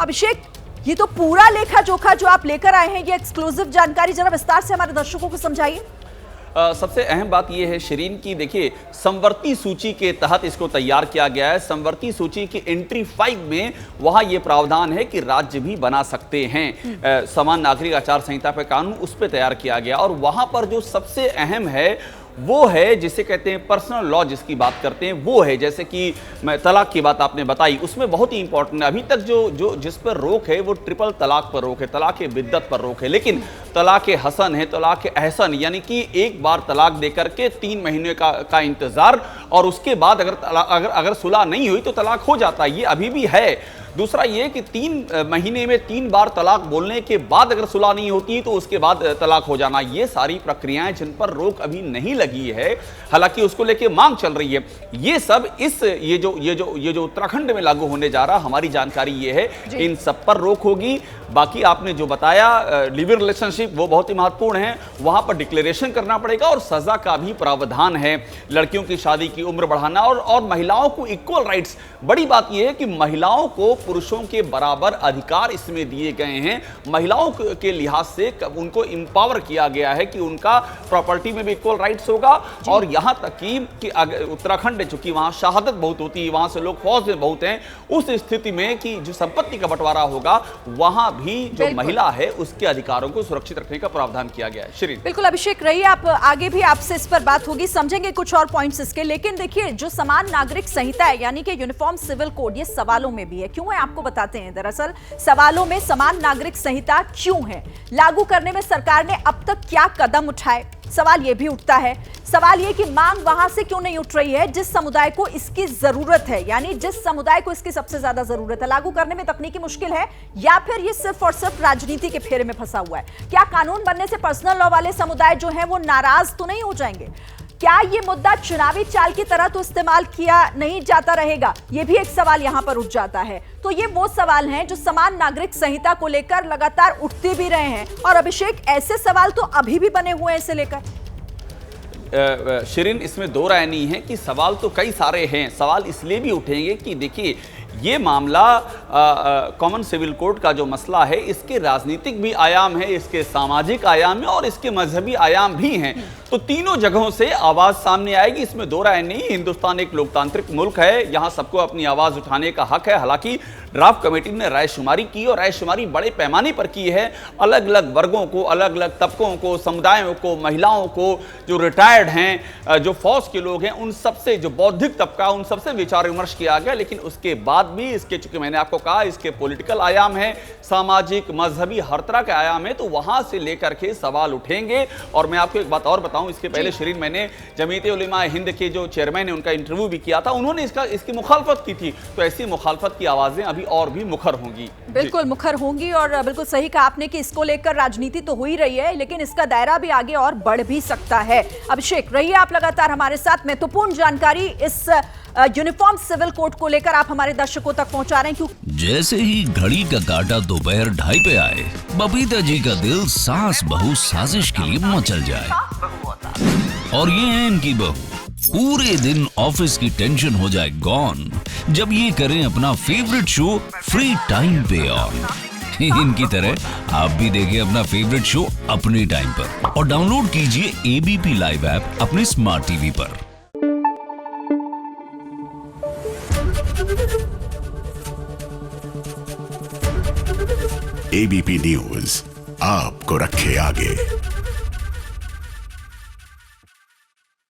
अभिषेक, ये तो पूरा लेखा जोखा जो आप लेकर आए हैं, ये एक्सक्लूसिव जानकारी जरा विस्तार से हमारे दर्शकों को समझाइए। सबसे अहम बात यह है शिरीन की, देखिए समवर्ती सूची के तहत इसको तैयार किया गया है। समवर्ती सूची की एंट्री 5 में वहां यह प्रावधान है कि राज्य भी बना सकते हैं। समान नागरिक आचार संहिता पे कानून उस पर तैयार किया गया और वहां पर जो सबसे अहम है वो है जिसे कहते हैं पर्सनल लॉ, जिसकी बात करते हैं वो है, जैसे कि मैं तलाक की बात आपने बताई, उसमें बहुत ही इंपॉर्टेंट है। अभी तक जो जिस पर रोक है वो ट्रिपल तलाक पर रोक है, तलाक बिद्दत पर रोक है, लेकिन तलाक हसन है, तलाक अहसन, यानी कि एक बार तलाक देकर के 3 महीने का इंतजार और उसके बाद अगर सुलह नहीं हुई तो तलाक हो जाता है, ये अभी भी है। दूसरा ये कि 3 महीने में 3 बार तलाक बोलने के बाद अगर सुलह नहीं होती तो उसके बाद तलाक हो जाना, ये सारी प्रक्रियाएं जिन पर रोक अभी नहीं लगी है, हालांकि उसको लेके मांग चल रही है। ये सब ये जो उत्तराखंड में लागू होने जा रहा, हमारी जानकारी ये है इन सब पर रोक होगी। बाकी आपने जो बताया लिव-इन रिलेशनशिप, वो बहुत ही महत्वपूर्ण है, वहां पर डिक्लेरेशन करना पड़ेगा और सजा का भी प्रावधान है। लड़कियों की शादी की उम्र बढ़ाना और महिलाओं को इक्वल राइट्स। बड़ी बात यह है कि महिलाओं को पुरुषों के बराबर अधिकार इसमें दिए गए हैं। महिलाओं के लिहाज से उनको इंपावर किया गया है कि उनका प्रॉपर्टी में भी इक्वल राइट्स होगा और यहां तक कि उत्तराखंड चूंकि वहां शहादत बहुत होती है, वहां से लोग फौज में बहुत हैं, उस स्थिति में कि जो संपत्ति का बंटवारा होगा वहां भी जो महिला है उसके अधिकारों को सुरक्षित रखने का प्रावधान किया गया है। श्री बिल्कुल अभिषेक, रहिए आप, आगे भी आपसे इस पर बात होगी, समझेंगे कुछ और पॉइंट्स इसके। लेकिन देखिए, जो समान नागरिक संहिता है यानी कि यूनिफॉर्म सिविल कोड, ये सवालों में भी है। क्यों है आपको बताते हैं। दरअसल सवालों में समान नागरिक संहिता क्यों है, लागू करने में सरकार ने अब तक क्या कदम उठाए, सवाल यह भी उठता है। सवाल यह कि मांग वहां से क्यों नहीं उठ रही है जिस समुदाय को इसकी जरूरत है, यानी जिस समुदाय को इसकी सबसे ज्यादा जरूरत है। लागू करने में तकनीकी मुश्किल है या फिर ये सिर्फ और सिर्फ राजनीति के फेरे में फंसा हुआ है। क्या कानून बनने से पर्सनल लॉ वाले समुदाय जो है वो नाराज तो नहीं हो जाएंगे? क्या ये मुद्दा चुनावी चाल की तरह तो इस्तेमाल किया नहीं जाता रहेगा? ये भी एक सवाल यहां पर उठ जाता है। तो ये वो सवाल हैं जो समान नागरिक संहिता को लेकर लगातार उठते भी रहे हैं। और अभिषेक, ऐसे सवाल तो अभी भी बने हुए हैं इसे लेकर। शिरीन, इसमें दो राय नहीं है कि सवाल तो कई सारे हैं। सवाल इसलिए भी उठेंगे कि देखिए, ये मामला कॉमन सिविल कोड का जो मसला है, इसके राजनीतिक भी आयाम है, इसके सामाजिक आयाम है और इसके मजहबी आयाम भी हैं। तो तीनों जगहों से आवाज सामने आएगी, इसमें दो राय नहीं। हिंदुस्तान एक लोकतांत्रिक मुल्क है, यहां सबको अपनी आवाज उठाने का हक है। हालांकि ड्राफ्ट कमेटी ने रायशुमारी की और रायशुमारी बड़े पैमाने पर की है। अलग अलग वर्गों को, अलग अलग तबकों को, समुदायों को, महिलाओं को, जो रिटायर्ड हैं, जो फौज के लोग हैं, उन सबसे, जो बौद्धिक तबका, उन सबसे विचार विमर्श किया गया। लेकिन उसके बाद भी इसके, चूंकि मैंने आपको कहा, इसके पॉलिटिकल आयाम है, सामाजिक, मजहबी, हर तरह के आयाम है, तो वहां से लेकर के सवाल उठेंगे। और मैं आपको एक बात और बताऊं, इसके पहले शिरीन, मैंने जमीयत उलमा हिंद के जो चेयरमैन है उनका इंटरव्यू भी किया था, उन्होंने इसकी मुखालफत की थी। तो ऐसी मुखालफत की आवाजें अभी और भी मुखर होंगी। बिल्कुल मुखर होंगी और बिल्कुल सही कहा आपने कि इसको लेकर राजनीति तो हो ही रही है, लेकिन इसका दायरा भी आगे और बढ़ भी सकता है। अभिषेक, रहिए आप लगातार हमारे साथ। महत्वपूर्ण जानकारी इस यूनिफॉर्म सिविल कोड को लेकर आप हमारे दर्शकों तक पहुंचा रहे हैं। क्यों जैसे ही घड़ी का काटा दोपहर 2:30 पे आए, बबीता जी का दिल सास बहू साजिश के लिए मचल जाए। और ये है इनकी बहू, पूरे दिन ऑफिस की टेंशन हो जाए गॉन जब ये करें अपना फेवरेट शो फ्री टाइम पे ऑन। इनकी तरह आप भी देखें अपना फेवरेट शो अपने टाइम पर और डाउनलोड कीजिए एबीपी लाइव ऐप अपने स्मार्ट टीवी पर। एबीपी न्यूज आपको रखे आगे।